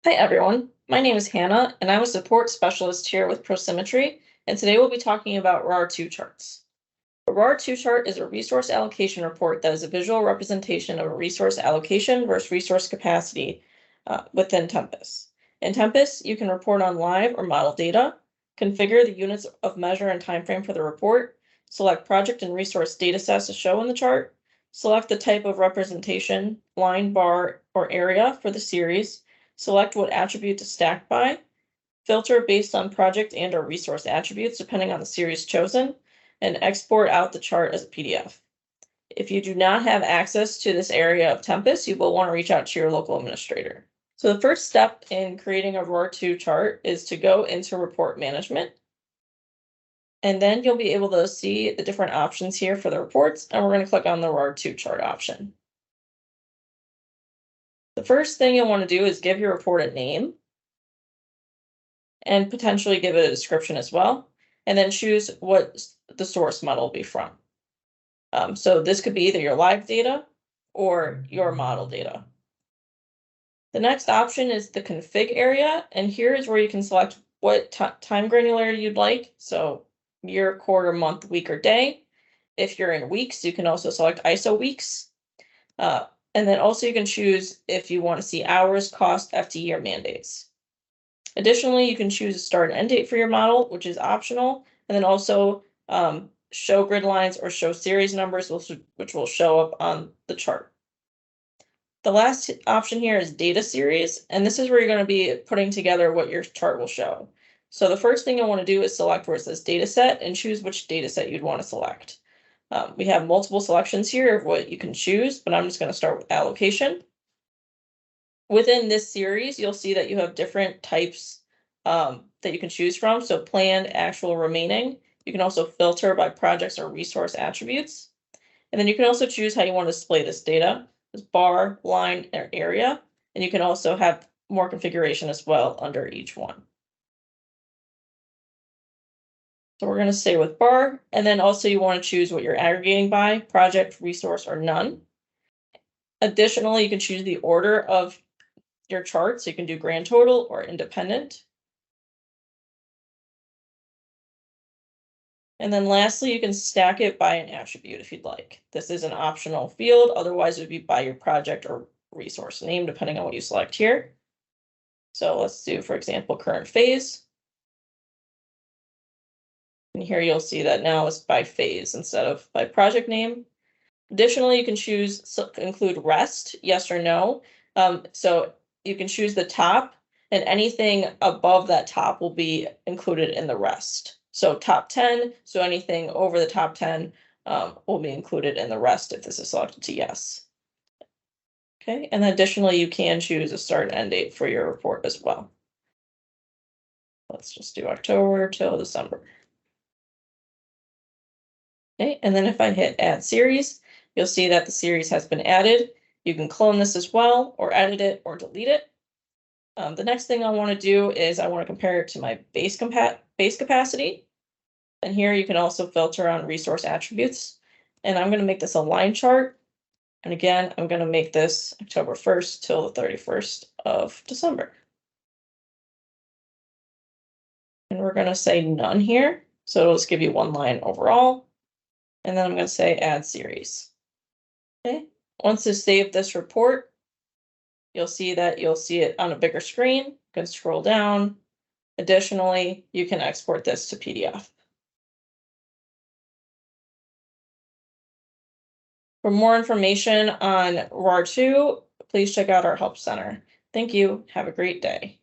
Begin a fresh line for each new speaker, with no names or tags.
Hi everyone, my name is Hannah and I'm a support specialist here with ProSymmetry, and today we'll be talking about RAR2 charts. A RAR2 chart is a resource allocation report that is a visual representation of a resource allocation versus resource capacity within Tempus. In Tempus, you can report on live or model data, configure the units of measure and timeframe for the report, select project and resource data sets to show in the chart, select the type of representation, line, bar, or area for the series, select what attribute to stack by, filter based on project and/or resource attributes depending on the series chosen, and export out the chart as a PDF. If you do not have access to this area of Tempus, you will want to reach out to your local administrator. So the first step in creating a RAR2 chart is to go into report management. And then you'll be able to see the different options here for the reports, and we're going to click on the RAR2 chart option. The first thing you'll want to do is give your report a name and potentially give it a description as well, and then choose what the source model will be from. So this could be either your live data or your model data. The next option is the config area, and here is where you can select what time granularity you'd like. So year, quarter, month, week, or day. If you're in weeks, you can also select ISO weeks. And then also you can choose if you want to see hours, cost, FTE, or mandates. Additionally, you can choose a start and end date for your model, which is optional, and then also show grid lines or show series numbers, which will show up on the chart. The last option here is data series, and this is where you're going to be putting together what your chart will show. So the first thing I want to do is select where it says data set and choose which data set you'd want to select. We have multiple selections here of what you can choose, but I'm just going to start with allocation. Within this series, you'll see that you have different types that you can choose from. So planned, actual, remaining. You can also filter by projects or resource attributes. And then you can also choose how you want to display this data. There's bar, line, or area. And you can also have more configuration as well under each one. So we're going to stay with bar, and then also you want to choose what you're aggregating by, project, resource, or none. Additionally, you can choose the order of your chart, so you can do grand total or independent. And then lastly, you can stack it by an attribute if you'd like. This is an optional field, otherwise it would be by your project or resource name, depending on what you select here. So let's do, for example, current phase. And here you'll see that now it's by phase instead of by project name. Additionally, you can choose include rest, yes or no. So you can choose the top, and anything above that top will be included in the rest. So top 10, so anything over the top 10 will be included in the rest if this is selected to yes. Okay, and additionally, you can choose a start and end date for your report as well. Let's just do October till December. Okay, and then if I hit add series, you'll see that the series has been added. You can clone this as well, or edit it, or delete it. The next thing I want to do is I want to compare it to my base capacity. And here you can also filter on resource attributes. And I'm going to make this a line chart. And again, I'm going to make this October 1st till the 31st of December. And we're going to say none here. So it'll just give you one line overall. And then I'm going to say add series. Okay. Once you save this report, you'll see it on a bigger screen. You can scroll down. Additionally, you can export this to PDF. For more information on RAR2, please check out our Help Center. Thank you. Have a great day.